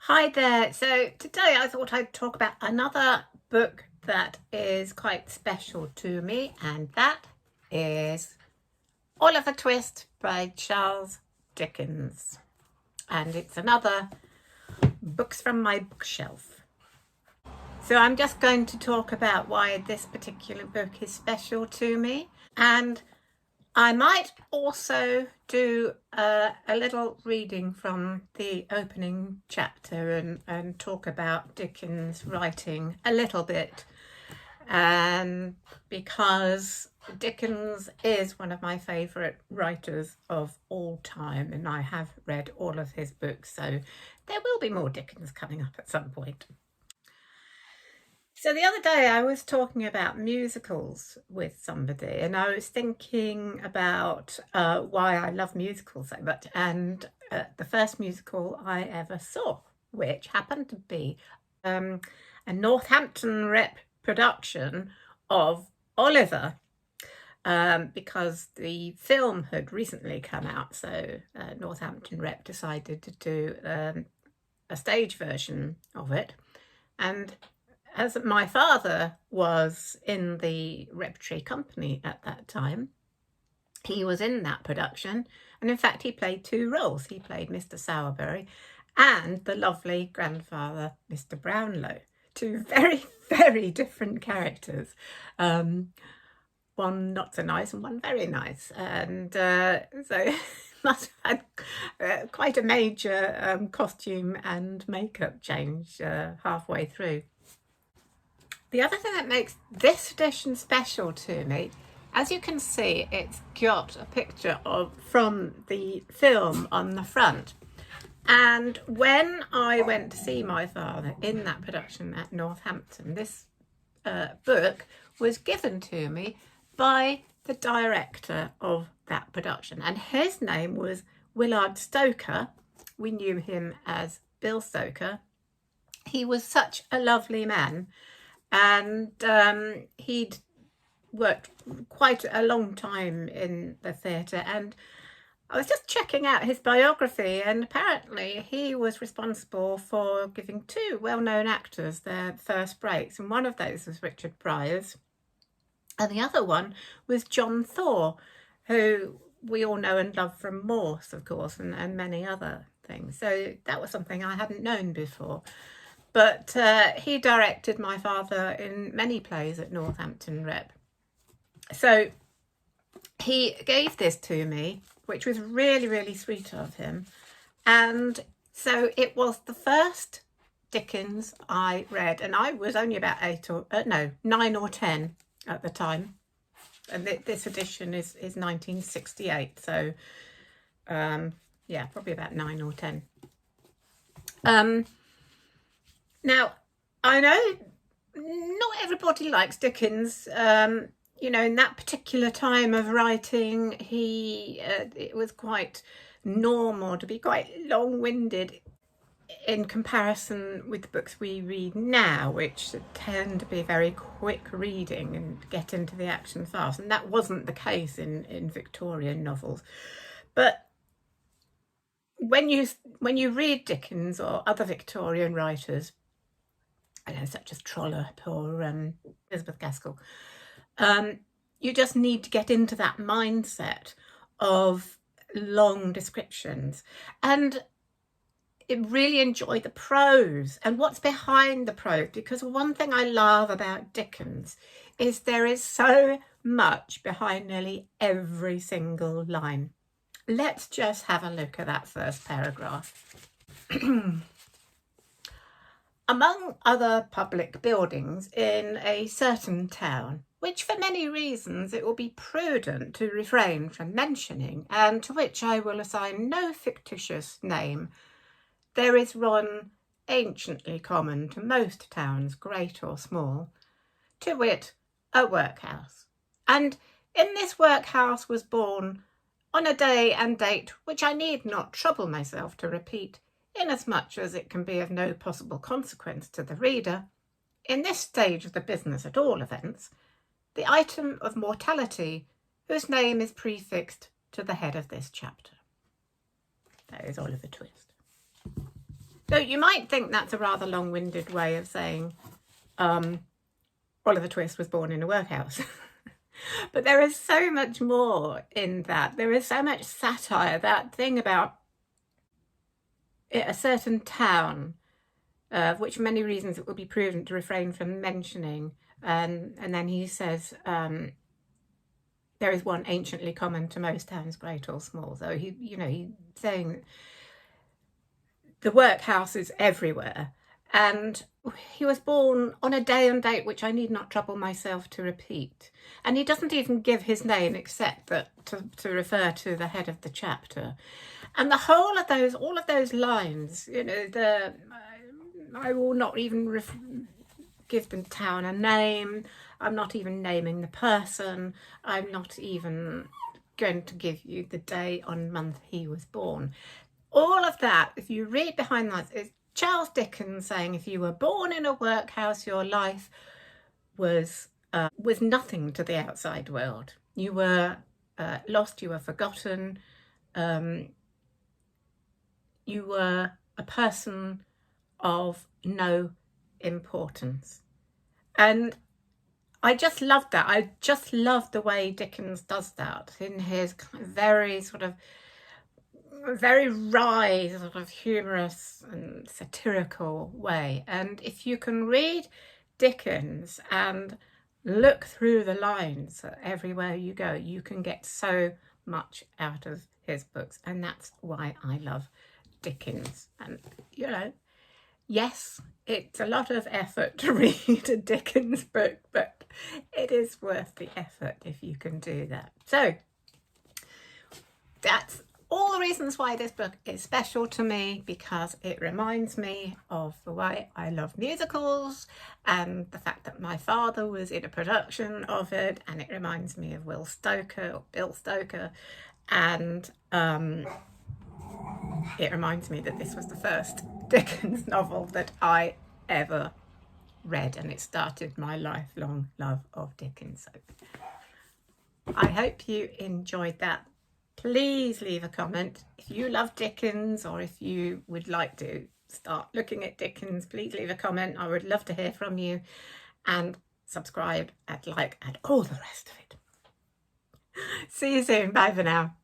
Hi there. So today I thought I'd talk about another book that is quite special to me, and that is Oliver Twist by Charles Dickens. And it's another books from my bookshelf. So I'm just going to talk about why this particular book is special to me, and I might also do a little reading from the opening chapter and talk about Dickens' writing a little bit, and because Dickens is one of my favourite writers of all time, and I have read all of his books, so there will be more Dickens coming up at some point. So the other day I was talking about musicals with somebody, and I was thinking about why I love musicals so much. And the first musical I ever saw, which happened to be a Northampton Rep production of Oliver, because the film had recently come out. So Northampton Rep decided to do a stage version of it. And as my father was in the repertory company at that time, he was in that production, and in fact he played two roles. He played Mr. Sowerberry and the lovely grandfather, Mr. Brownlow, two very, very different characters. One not so nice and one very nice, and so must have had quite a major costume and makeup change halfway through. The other thing that makes this edition special to me, as you can see, it's got a picture from the film on the front. And when I went to see my father in that production at Northampton, this book was given to me by the director of that production. And his name was Willard Stoker. We knew him as Bill Stoker. He was such a lovely man. And he'd worked quite a long time in the theatre, and I was just checking out his biography, and apparently he was responsible for giving two well-known actors their first breaks, and one of those was Richard Priors, and the other one was John Thaw, who we all know and love from Morse, of course, and many other things. So that was something I hadn't known before. But he directed my father in many plays at Northampton Rep. So he gave this to me, which was really, really sweet of him. And so it was the first Dickens I read, and I was only about 9 or 10 at the time. And this edition is 1968, so yeah, probably about 9 or 10. Now, I know not everybody likes Dickens. You know, in that particular time of writing, it was quite normal to be quite long-winded in comparison with the books we read now, which tend to be very quick reading and get into the action fast. And that wasn't the case in Victorian novels. But when you read Dickens or other Victorian writers, such as Trollope or Elizabeth Gaskell, you just need to get into that mindset of long descriptions and really enjoy the prose and what's behind the prose, because one thing I love about Dickens is there is so much behind nearly every single line. Let's just have a look at that first paragraph. Among other public buildings in a certain town, which for many reasons it will be prudent to refrain from mentioning, and to which I will assign no fictitious name, there is one anciently common to most towns, great or small, to wit, a workhouse. And in this workhouse was born, on a day and date which I need not trouble myself to repeat, inasmuch as it can be of no possible consequence to the reader, in this stage of the business at all events, the item of mortality whose name is prefixed to the head of this chapter. That is Oliver Twist. So you might think that's a rather long-winded way of saying Oliver Twist was born in a workhouse. But there is so much more in that. There is so much satire. That thing about a certain town, which for many reasons it will be prudent to refrain from mentioning. And then he says, there is one anciently common to most towns, great or small. So he's saying the workhouse is everywhere. And he was born on a day and date which I need not trouble myself to repeat. And he doesn't even give his name except that to refer to the head of the chapter. And the whole of those, all of those lines, I will not even give the town a name. I'm not even naming the person. I'm not even going to give you the day and month he was born. All of that, if you read behind that, is Charles Dickens saying if you were born in a workhouse, your life was nothing to the outside world. You were lost, you were forgotten, you were a person of no importance. And I just loved that. I just love the way Dickens does that in his very very wry, sort of humorous and satirical way. And if you can read Dickens and look through the lines everywhere you go, you can get so much out of his books. And that's why I love Dickens. And, yes, it's a lot of effort to read a Dickens book, but it is worth the effort if you can do that. So that's all the reasons why this book is special to me, because it reminds me of the way I love musicals and the fact that my father was in a production of it, and it reminds me of Bill Stoker, and it reminds me that this was the first Dickens novel that I ever read, and it started my lifelong love of Dickens. So I hope you enjoyed that. Please leave a comment if you love Dickens, or if you would like to start looking at Dickens. Please leave a comment. I would love to hear from you, and subscribe and like and all the rest of it. See you soon. Bye for now.